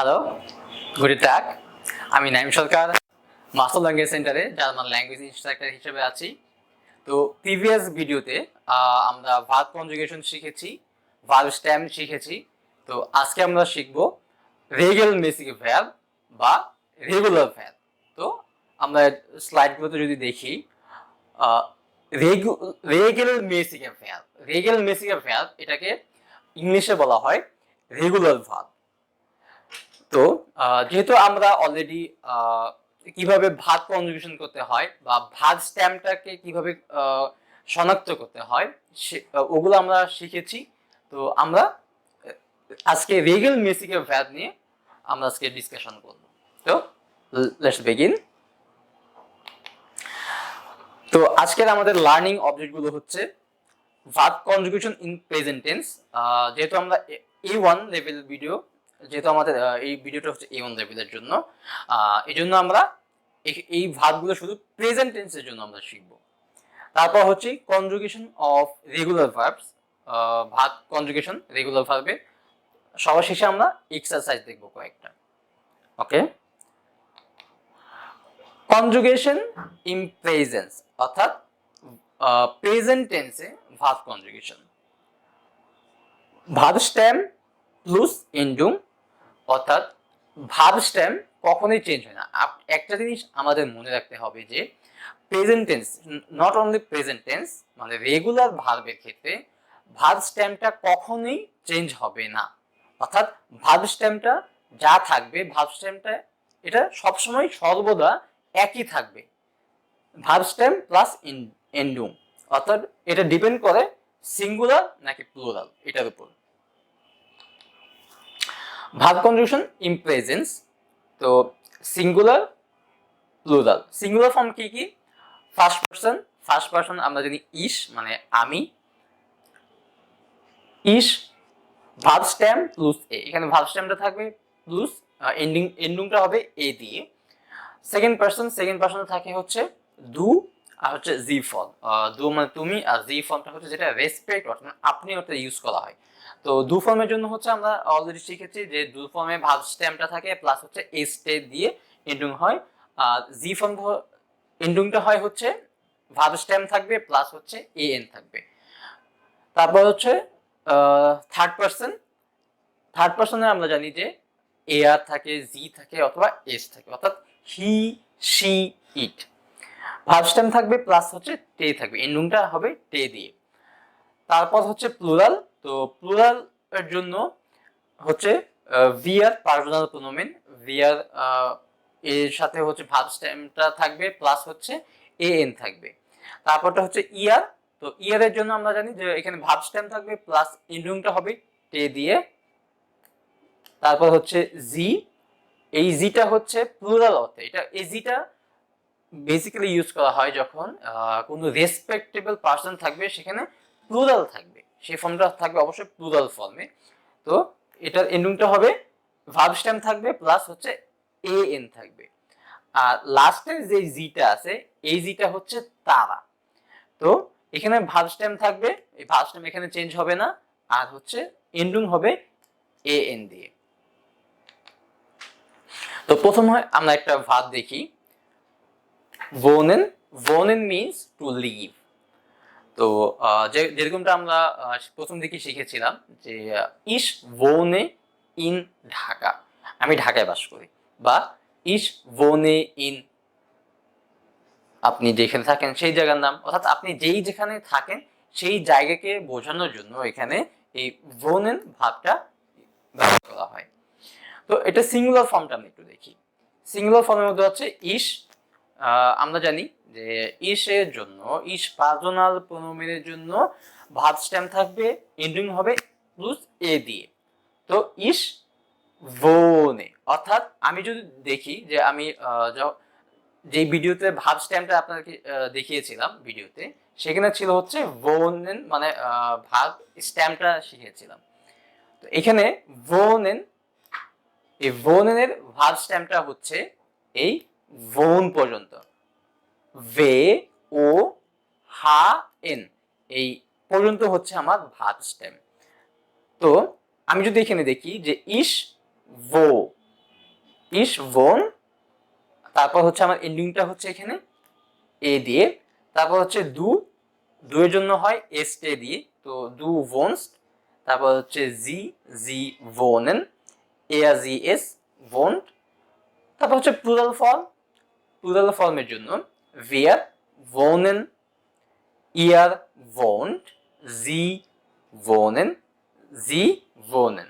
Hello, good টাক। আমি নাইম সরকার, master language সেন্টারে জার্মান ল্যাঙ্গুয়েজ ইনস্ট্রাক্টর হিসেবে আছি। তো প্রিভিয়াস ভিডিওতে আমরা ভার্ব কনজুগেশন শিখেছি, ভার্ব স্টেম শিখেছি। তো আজকে আমরা শিখব রেগেলমেসিক ভার্ব বা রেগুলার ভার্ব। তো আমরা স্লাইডগুলোতে যদি দেখি, রেগেলমেসিক ভার্ব, রেগেলমেসিক ভার্ব এটাকে ইংলিশে বলা হয় রেগুলার ভার্ব। তো যেহেতু আমরা অলরেডি কিভাবে ভার্ব কনজুগেশন করতে হয় বা ভার্ব স্ট্যাম্পটাকে কিভাবে শনাক্ত করতে হয় ওগুলো আমরা শিখেছি। তো আমরা আজকে রেগেলমেসিক ভার্ব নিয়ে আমরা আজকে ডিসকাশন করব। তো লেটস বিগিন। তো আজকের আমাদের লার্নিং অবজেক্টগুলো হচ্ছে verb conjugation in present tense. যেহেতু আমরা A1 লেভেল ভিডিও, যেহেতু আমাদের এই ভিডিওটা হচ্ছে A1 লেভেলের জন্য, এই জন্য আমরা এই ভার্বগুলো শুধু প্রেজেন্ট টেন্সের জন্য আমরা শিখব। তারপর হচ্ছে conjugation of regular verbs, verb conjugation regular ভার্বে। সবার শেষে আমরা এক্সারসাইজ দেখব কয়েকটা। ওকে, কনজুগেশন ইন প্রেজেন্স অর্থাৎ প্রেজেন্ট টেন্সে verb conjugation. Verb stem plus এন্ডুম, অর্থাৎ ভার্ব স্টেম কখনোই চেঞ্জ হয় না। একটা জিনিস আমাদের মনে রাখতে হবে যে present tense, not only present tense, মানে রেগুলার ভার্বের ক্ষেত্রে ভার্ব স্টেমটা কখনোই চেঞ্জ হবে না। অর্থাৎ ভার্ব স্টেমটা যা থাকবে, ভার্ব স্টেমটা এটা সবসময় সর্বদা একই থাকবে, ভার্ব স্টেম প্লাস এন্ডুম। অর্থাৎ এটা ডিপেন্ড করে সিঙ্গুলার নাকি প্লুরাল এটার উপর। ভার্ব কনজুগেশন ইন প্রেজেন্স, তো সিঙ্গুলার প্লুরাল। সিঙ্গুলার ফর্ম কি কি? ফার্স্ট পারসন আমরা জানি ইস, মানে আমি। ইস ভার্ব স্টেম প্লাস এ, এখানে ভার্ব স্টেমটা থাকবে প্লাস এন্ডিংটা হবে এ দিয়ে। সেকেন্ড পারসন থাকে হচ্ছে দু আর হচ্ছে জি ফর্ম। দু মানে তুমি, আর জি ফর্মটা হচ্ছে যেটা রেসপেক্ট অর্থাৎ আপনি ওটা ইউজ করা হয়। তো দু ফর্মের জন্য হচ্ছে আমরা অলরেডি শিখেছি যে দু ফর্মে ভার্ব স্টেমটা থাকে প্লাস হচ্ছে এস টে দিয়ে এন্ডিং হয়। আর জি ফর্ম এন্ডিংটা হয় হচ্ছে ভার্ব স্টেম থাকবে প্লাস হচ্ছে এ এন থাকবে। তারপর হচ্ছে থার্ড পারসনে আমরা জানি যে এ আর থাকে, জি থাকে অথবা এস থাকে, অর্থাৎ হি, শি, ইট। ভার্ব স্টেম থাকবে প্লাস হচ্ছে টে থাকবে, এন্ডিংটা হবে টে দিয়ে। তারপর হচ্ছে প্লুরাল, তো প্লুরাল এর জন্য হচ্ছে ভিআর পার্সোনাল প্রোনোমেন, ভিআর এর সাথে হচ্ছে ভার্ব স্টেমটা থাকবে প্লাস হচ্ছে এ এন থাকবে। তারপরটা হচ্ছে ইয়ার, তো ইয়ার এর জন্য আমরা জানি যে এখানে ভার্ব স্টেম থাকবে প্লাস এন্ডিংটা হবে টে দিয়ে। তারপর হচ্ছে জি, এই জিটা হচ্ছে প্লুরাল অর্থে, এটা এই জিটা বেসিক্যালি ইউজ করা হয় যখন কোনো রেসপেক্টেবল পারসন থাকবে, সেখানে প্লুরাল থাকবে, সেই ফর্মটা থাকবে অবশ্যই প্লুরাল ফর্মে। তো এটার এন্ডিংটা হবে ভার্ব স্টেম থাকবে প্লাস হচ্ছে এ এন থাকবে। আর লাস্টে যে জিটা আছে, এই জিটা হচ্ছে তারা। তো এখানে ভার্ব স্টেম থাকবে, এই ভার্ব স্টেম এখানে চেঞ্জ হবে না, আর হচ্ছে এন্ডিং হবে এ এন দিয়ে। তো প্রথমে আমরা একটা ভার্ব দেখি, wohnen। wohnen means to live। তো যেরকমটা আমরা প্রথম দিকে শিখেছিলাম যে ইস wohne in ঢাকা, আমি ঢাকায় বাস করি, বা ইস wohne in আপনি যেখানে থাকেন সেই জায়গার নাম, অর্থাৎ আপনি যেখানে থাকেন সেই জায়গাকে বোঝানোর জন্য এখানে এই wohnen ভার্বটা ব্যবহার করা হয়। তো এটা সিঙ্গুলার ফর্মটা আমরা একটু দেখি। সিঙ্গুলার ফর্মের মধ্যে হচ্ছে ইস, আমরা জানি যে ইস এর জন্য, ইস পার্সোনাল প্রোনোমেনের জন্য ভার্ব স্টেম থাকবে, এন্ডিং হবে প্লাস এ দিয়ে। তো ইস ভোনে, অর্থাৎ আমি যদি দেখি যে আমি যে ভিডিওতে ভার্ব স্টেমটা আপনাকে দেখিয়েছিলাম ভিডিওতে, সেখানে ছিল হচ্ছে ভোনেন, মানে ভার্ব স্টেমটা শিখেছিলাম। তো এখানে ভোনেন, এই ভোনেনের ভার্ব স্টেমটা হচ্ছে এই ভোন পর্যন্ত, ভে ও হা এন, এই পর্যন্ত হচ্ছে আমার ভার্ব স্টেম। তো আমি যদি এখানে দেখি যে ইস ভো, ইস ভোন, তারপর হচ্ছে আমার এন্ডিংটা হচ্ছে এখানে এ দিয়ে, তারপর হচ্ছে দু এর জন্য হয় এস টে দিয়ে, তো দু ভোনস্ট, তারপর হচ্ছে জি জি ভোনেন, এয়া জি এস ভোন্ট, তারপর হচ্ছে প্লুরাল ফর্মের জন্য wir wohnen, ihr wohnt, sie wohnen, sie wohnen.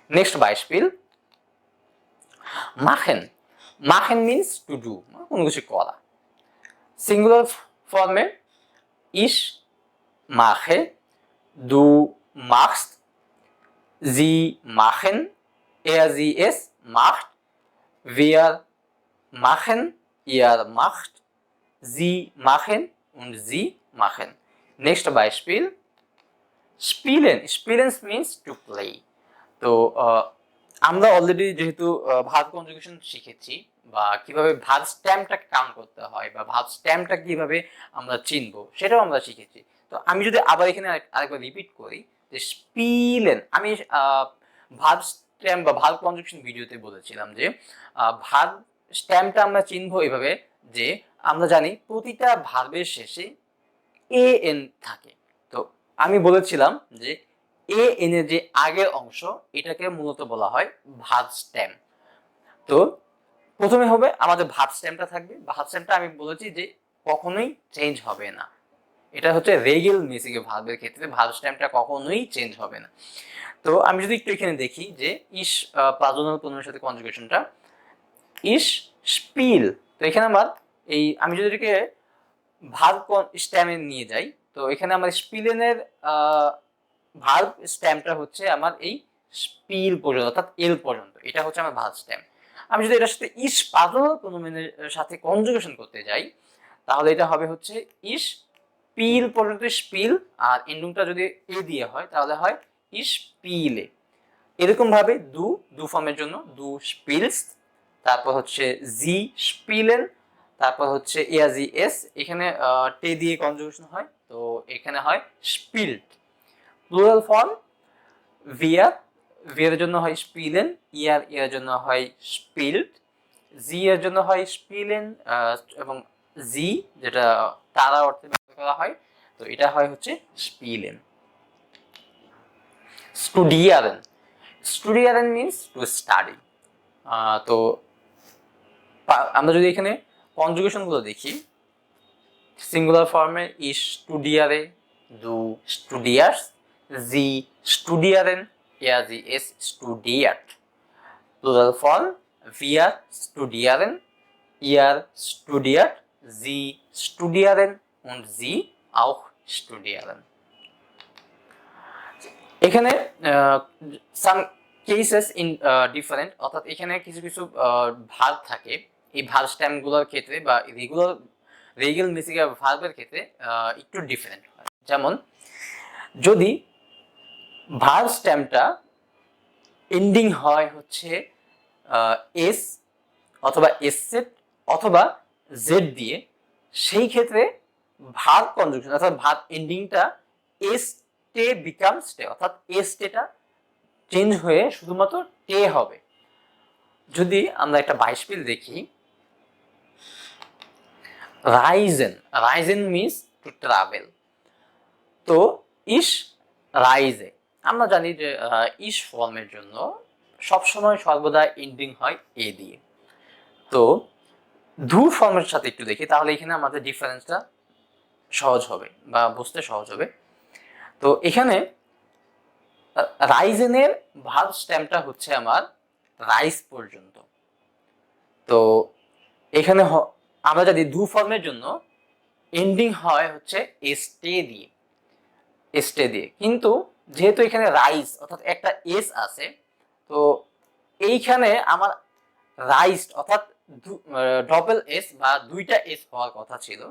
Next Beispiel. Machen. Machen means to do. কোনো কিছু করা। সিঙ্গুলার ফর্মে ich mache, du machst, sie machen, er sie es macht, wir machen, ihr macht, sie machen und sie machen. Nächstes Beispiel. Spielen. Spielen means to play. তো আমরা already যেহেতু verb conjugation শিখেছি বা কিভাবে ভার্ব স্ট্যাম্পটাকে কাউন্ট করতে হয় বা verb স্ট্যাম্পটা কিভাবে আমরা চিনবো সেটাও আমরা শিখেছি। তো আমি যদি আবার এখানে আরেকবার রিপিট করি যে স্পিলেন, আমি ভার্ব স্ট্যাম্প বা ভার্ব কনজুগেশন ভিডিওতে বলেছিলাম যে ভার্ব স্ট্যাম্পটা আমরা চিনবো এভাবে যে আমরা জানি প্রতিটা ভার্বের শেষে এ এন থাকে। তো আমি বলেছিলাম যে এ এন এর যে আগের অংশ এটাকে মূলত বলা হয় ভার্ব স্ট্যাম্প। তো প্রথমে হবে আমাদের ভার্ব স্ট্যাম্পটা থাকবে, ভার্ব স্ট্যাম্পটা আমি বলেছি যে কখনোই চেঞ্জ হবে না, এটা হচ্ছে রেগুলার মিসিং ভার্বের ক্ষেত্রে ভার্ব স্ট্যাম্পটা কখনোই চেঞ্জ হবে না। তো আমি যদি একটু এখানে দেখি যে ইস প্রাধান্য প্রণয়ের সাথে কনজুগেশনটা ইস স্পিল, তো এখানে আমার এই আমি যদি এটাকে ভার্ব স্ট্যাম্পে নিয়ে যাই, তো এখানে আমার স্পিলেনের ভার্ব স্ট্যাম্পটা হচ্ছে আমার এই স্পিল পর্যন্ত অর্থাৎ এল পর্যন্ত, এটা হচ্ছে আমার ভার্ব স্ট্যাম্প। আমি যদি এটার সাথে ইস প্রাধান্য প্রণয়ের সাথে কনজুগেশন করতে যাই তাহলে এটা হবে হচ্ছে ইস স্পিল পর্যন্ত স্পিল, আর এন্ডিংটা যদি এ দিয়ে হয় তাহলে হয় ইস স্পিলে। এরকম ভাবে দু ফর্মের জন্য দু স্পিলস, তারপর হচ্ছে জি স্পিলেন, তারপর হচ্ছে এয়া জি এস, এখানে টে দিয়ে কনজুগেশন হয় তো এখানে হয় spelled. Plural form wir, wir এর জন্য হয় স্পিলেন, ইয়ার এর জন্য হয় স্পিল্ড, জি এর জন্য হয় স্পিলেন এবং জি যেটা তারা অর্থে ব্যবহার করা হয় তো এটা হয় হচ্ছে স্পিলেন। স্টুডিয়ারেন, স্টুডিয়ারেন মিন্স টু স্টাডি। তো আমরা যদি এখানে কনজুগেশন গুলো দেখি, সিঙ্গুলার ফর্মে ইস স্টুডিয়ারে, দু স্টুডিয়ার্স, জি স্টুডিয়ারেন, er sie es studiert. Plural Form wir studieren, ihr studiert, sie studieren und sie auch studieren. এখানে সাম কেসেস ইন ডিফারেন্ট, অর্থাৎ এখানে কিছু কিছু ভার্ব থাকে এই ভার্ব স্ট্যাম্পগুলোর ক্ষেত্রে বা রেগুলার মিসিং ভার্বের ক্ষেত্রে একটু ডিফারেন্ট হয়। যেমন যদি ভার্ব স্ট্যাম্পটা এন্ডিং হয় হচ্ছে এস অথবা এস সেট অথবা জেড দিয়ে, সেই ক্ষেত্রে ভার্ব কনজুগেশন অর্থাৎ ভার্ব এন্ডিংটা এস টে বিকামস টে, অর্থাৎ এস টেটা চেঞ্জ হয়ে শুধুমাত্র টে হবে। যদি আমরা একটা বাইশপিল দেখি, Ryzen, Ryzen means to travel, তো ইস রাইজে, আমরা জানি যে ইস ফর্মের জন্য সবসময় সর্বদা এন্ডিং হয় এ দিয়ে। তো ধু ফর্মের সাথে একটু দেখি তাহলে এখানে আমাদের ডিফারেন্সটা সহজ হবে বা বুঝতে সহজ হবে। তো এখানে রাইজেনের ভার্ব স্ট্যাম্পটা হচ্ছে আমার রাইস পর্যন্ত। তো এখানে আমরা যদি ধু ফর্মের জন্য এন্ডিং হয় হচ্ছে এসটে দিয়ে, এসটে দিয়ে, কিন্তু যেহেতু এখানে রাইস অর্থাৎ একটা এস আছে তো এইখানে আমার রাইস অর্থাৎ ডবল এস বা দুইটা এস হওয়ার কথা ছিল,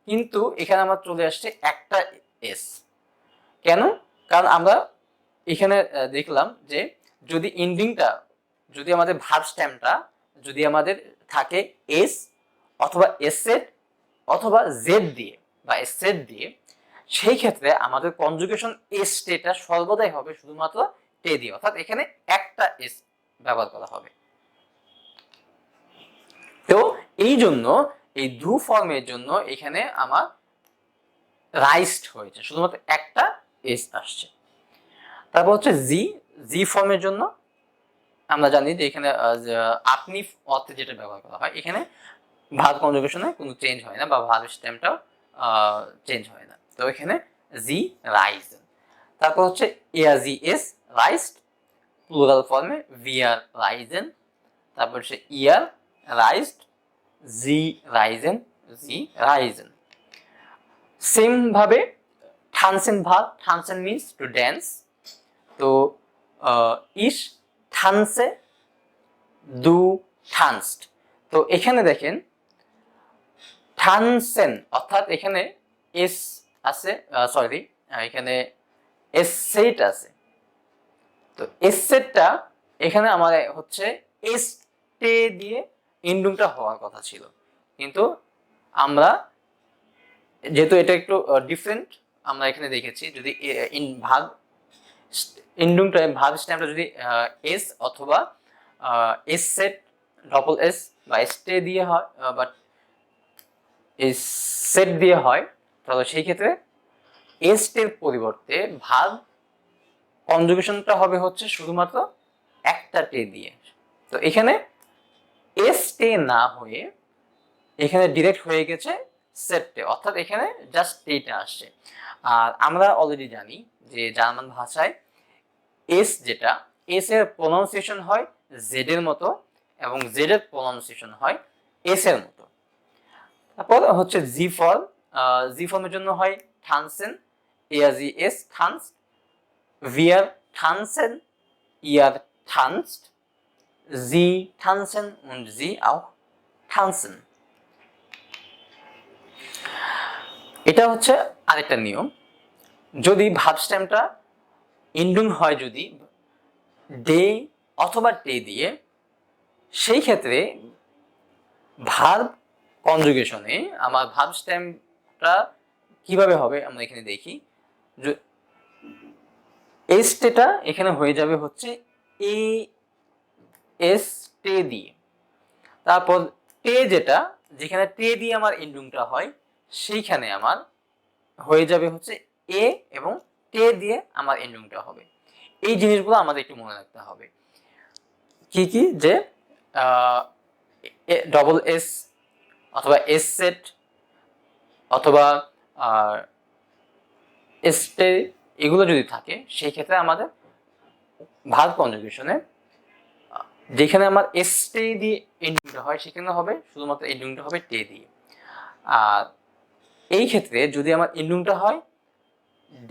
কিন্তু এখানে আমার চলে আসছে একটা এস। কেন? কারণ আমরা এখানে দেখলাম যে যদি এন্ডিংটা যদি আমাদের ভার্ব স্ট্যাম্পটা যদি আমাদের থাকে এস অথবা এস সেট অথবা জেড দিয়ে বা এস সেট দিয়ে, সেই ক্ষেত্রে আমাদের কনজুগেশন এস টেটা সর্বদাই হবে শুধুমাত্র টে দিয়ে, অর্থাৎ এখানে একটা এস ব্যবহার করা হবে। এই জন্য এই দু ফর্মের জন্য এখানে আমার রাইজড হয়েছে, শুধুমাত্র একটা এস আসছে। তারপর হচ্ছে জি, জি ফর্মের জন্য আমরা জানি যে এখানে আপনি অর্থে যেটা ব্যবহার করা হয়, এখানে ভার্ব কনজুগেশনে কোনো চেঞ্জ হয় না বা ভার্ব স্টেমটাও চেঞ্জ হয় না। তো এখানে জি রাইজেন। তারপর হচ্ছে এয়ার জি এস রাইজড, প্লুরাল ফর্মে ভি আর রাইজেন। তারপর হচ্ছে ইয়ার রাইজড, জি রাইজেন, জি রাইজেন। সেম ভাবে থানসেন ভার্ব, থানসেন মিন্স টু ড্যান্স। তো ইস থানসে, দু থানসড। তো এখানে দেখেন থানসেন অর্থাৎ এখানে এস আছে, সরি এখানে এস সেট আছে। তো এস সেটটা এখানে আমার হচ্ছে এস টে দিয়ে ইন্ডুংটা হওয়ার কথা ছিল, কিন্তু আমরা যেহেতু এটা একটু ডিফারেন্ট, আমরা এখানে দেখেছি যদি ভাগ ইন্ডুংটা ভাগ স্ট্যাম্পটা যদি এস অথবা এস সেট ডবল এস বা এস টে দিয়ে হয় বাট এস সেট দিয়ে হয়, তাহলে সেই ক্ষেত্রে এস টের পরিবর্তে ভাগ কনজুগেশনটা হবে হচ্ছে শুধুমাত্র একটা টে দিয়ে। তো এখানে এস টে না হয়ে এখানে ডিরেক্ট হয়ে গেছে সেট টে, অর্থাৎ এখানে জাস্ট টেটা আসছে। আর আমরা অলরেডি জানি যে জার্মান ভাষায় এস যেটা, এস এর প্রনাউন্সিয়েশন হয় জেড এর মতো এবং জেড এর প্রনাউন্সিয়েশন হয় এস এর মতো। তারপর হচ্ছে জি ফর্ম, জি ফর্মের জন্য হয় থানসেন, এয়ার জি এস থানস, wir tanzen, ihr tanzt, sie tanzen und sie auch tanzen. এটা হচ্ছে আরেকটা নিয়ম, যদি ভার্ব স্টেমটা ইন্ডুং হয় যদি ডে অথবা টে দিয়ে, সেই ক্ষেত্রে ভার্ব কনজুগেশনে আমার ভার্ব স্টেমটা কিভাবে হবে আমরা এখানে দেখি। এস টেটা এখানে হয়ে যাবে হচ্ছে এ এস টে দিয়ে। তারপর টে যেটা, যেখানে টে দিয়ে আমার এন্ডিংটা হয়, সেইখানে আমার হয়ে যাবে হচ্ছে এ এবং টে দিয়ে আমার এন্ডিংটা হবে। এই জিনিসগুলো আমাদের একটু মনে রাখতে হবে। কি কি, যে ডবল এস অথবা এস সেট অথবা এস টে এগুলো যদি থাকে, সেই ক্ষেত্রে আমাদের ভার্ব কনজুগেশনে যেখানে আমার এস টে দিয়ে এন্ডিংটা হয়, সেখানে হবে শুধুমাত্র এন্ডিংটা হবে টে দিয়ে। আর এই ক্ষেত্রে যদি আমার এন্ডিংটা হয়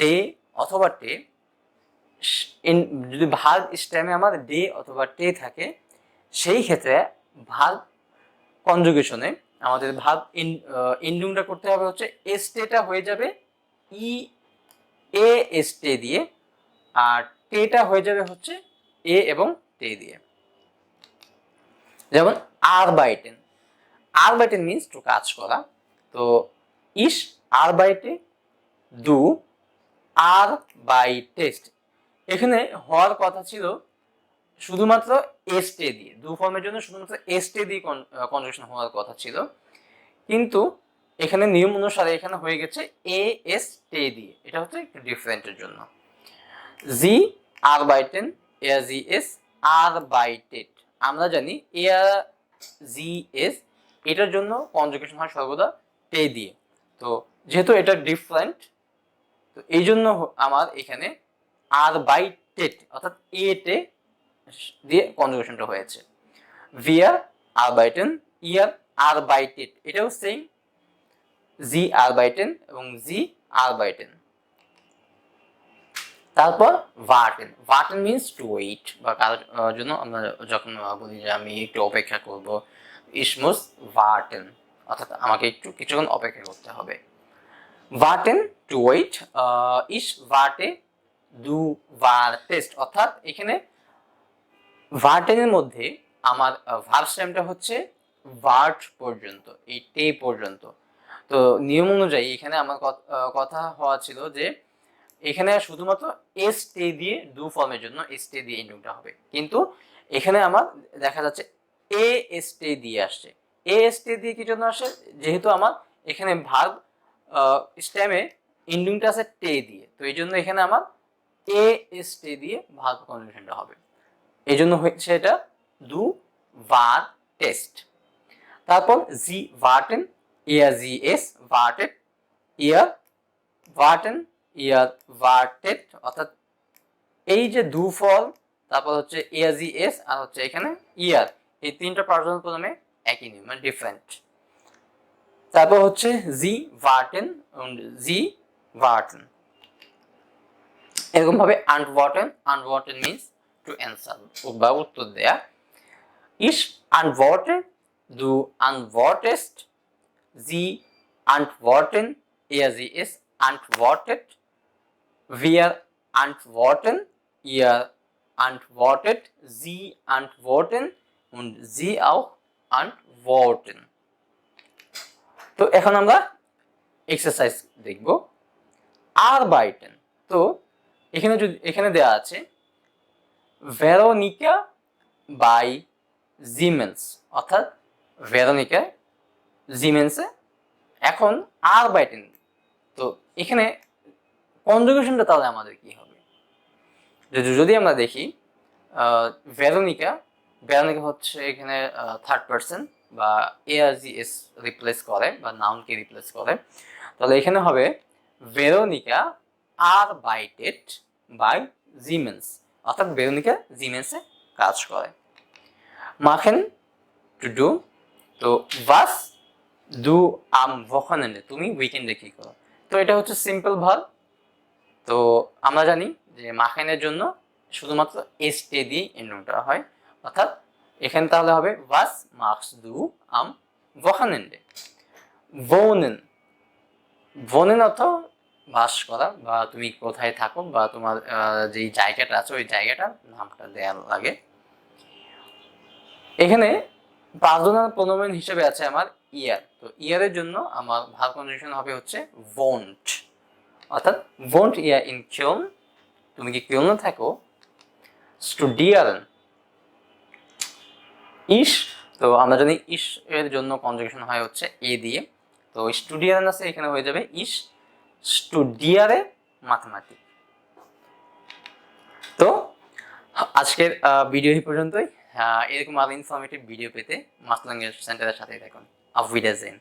ডে অথবা টে, যদি ভার্ব স্টেমে আমার ডে অথবা টে থাকে, সেই ক্ষেত্রে ভার্ব কনজুগেশনে আমাদের ভার্ব এন্ডিংটা করতে হবে হচ্ছে এস টেটা হয়ে যাবে ই এ এস টে দিয়ে, আর টেটা হয়ে যাবে হচ্ছে এ এবং টে দিয়ে। যেমন আরবাইটেন, আরবাইটেন মিন্স টু কাজ করা। তো ইস আরবাইটে, দু আরবাইটেস্ট, এখানে হওয়ার কথা ছিল শুধুমাত্র এস টে দিয়ে, দু ফর্মের জন্য শুধুমাত্র এস টে দিয়ে কনজুগেশন হওয়ার কথা ছিল, কিন্তু এখানে নিয়ম অনুসারে এখানে হয়ে গেছে এ এস টে দিয়ে। এটা হচ্ছে একটু ডিফারেন্টের জন্য। জি আরবাইটেন, এয়ার জি এস আরবাইটেড, আমরা জানি এয়ার জি এস এটার জন্য কনজুগেশন হয় সর্বদা টে দিয়ে। তো যেহেতু এটা ডিফারেন্ট, তো এই জন্য আমার এখানে আরবাইটেড অর্থাৎ এ টে দিয়ে কনজুগেশনটা হয়েছে। ভিয়ার আরবাইটেন, ইয়ার আরবাইটেড, এটাও সেম, জি আরবাইটেন এবং জি আরবাইটেন। তারপর ভার্টেন, ভার্টেন মিন্স টু ওয়েট, বা কারোর জন্য আমরা যখন বলি যে আমি একটু অপেক্ষা করব, ইসমুস ভার্টেন, অর্থাৎ আমাকে একটু কিছুক্ষণ অপেক্ষা করতে হবে। ভার্টেন টু ওয়েট, ইস ভার্টে দু ভার্টেস্ট, অর্থাৎ এখানে ভার্টেনের মধ্যে আমার ভার্ব স্টেমটা হচ্ছে ভার্ট পর্যন্ত, এই টে পর্যন্ত। তো নিয়ম অনুযায়ী এখানে আমার কথা হওয়া ছিল যে এখানে শুধুমাত্র এস টে দিয়ে ডু ফর্মের জন্য এস টে দিয়ে এন্ডিংটা হবে, কিন্তু এখানে আমার দেখা যাচ্ছে এ এস টে দিয়ে আসছে, এএসটি দিয়ে কি জন্য আসে, যেহেতু আমার এখানে ভার্ব স্টেমে এন্ডিংটা আছে টে দিয়ে, তো এই জন্য এখানে আমার এএসটি দিয়ে ভার্ব কনজুগেশনটা হবে, এই জন্য হচ্ছে এটা দু ভার টেস্ট। তারপর জি ভার্টেন, ইয়ার জি এস ভার্টেড, ইয়ার ভার্টেন, ইয়ার ভার্টেড, অর্থাৎ এই যে দু ফল, তারপর হচ্ছে ইয়ার জি এস আর হচ্ছে এখানে ইয়ার, এই তিনটা পার্সোনাল প্রোনাউনে একই নিয়ম, মানে ডিফারেন্ট। তারপর হচ্ছে জি ভার্টেন, জি ভার্টেন, এরকম ভাবে আনওয়ার্টেন, আনওয়ার্টেন মিন্স টু অ্যান্সার বা উত্তর দেয়া। ইস আনওয়ার্টেন, দু আনওয়ার্টেস্ট, জি আনওয়ার্টেন, ইয়ার জি এস আনওয়ার্টেড, wir antworten, ihr antwortet, sie antworten und sie auch antworten। তো এখন আমরা এক্সারসাইজ দেখব। arbeiten, তো এখানে দেওয়া আছে ভেরোনিকা বাই জিমেন্স, অর্থাৎ ভেরোনিকা জিমেন্সে এখন arbeiten, তো এখানে কনজুগেশনটা তাহলে আমাদের কি হবে, যদি আমরা দেখি ভেরোনিকা, ভেরোনিকা হচ্ছে এখানে থার্ড পারসন বা এআরজিএস রিপ্লেস করে বা নাউনকে রিপ্লেস করে, তাহলে এখানে হবে ভেরোনিকা আরবাইটেড বাই জিমেন্স, অর্থাৎ ভেরোনিকা জিমেন্সে কাজ করে। মাখেন টু ডু, তো ভাস ডু আম ভোখানেন্ডে, তুমি উইকেন্ডে কি করো, তো এটা হচ্ছে সিম্পল ভার্ব। তো আমরা জানি যে মাখেনের জন্য শুধুমাত্র এসটে দিয়ে এন্ডিংটা হয়, অর্থাৎ এখানে তাহলে হবে was machst du am Wochenende। wohnen, wohnen অর্থ বাস করা বা তুমি কোথায় থাকো বা তোমার যে জায়গাটা আছে ওই জায়গাটার নামটা দেয়া লাগে। এখানে পার্সোনাল প্রোনাউন হিসেবে আছে আমার ইয়ার, তো ইয়ারের জন্য আমার ভার্ব কনজুগেশন হবে হচ্ছে wohnt, অর্থাৎ wohnt ihr in Köln, তুমি কি কিলনে থাকো। স্টুডিয়ারেন, ইস, তো আমরা জানি ইস এর জন্য কনজুগেশন হয় হচ্ছে এ দিয়ে, তো স্টুডিয়ারেন আছে এখানে হয়ে যাবে ইস স্টুডিয়ারে ম্যাথমেটিক। তো আজকের ভিডিও এই পর্যন্তই। এরকম আরো ইনফরমেটিভ ভিডিও পেতে মাস্টার ল্যাঙ্গুয়েজ সেন্টারের সাথেই থাকুন। আফ উইদারজেন।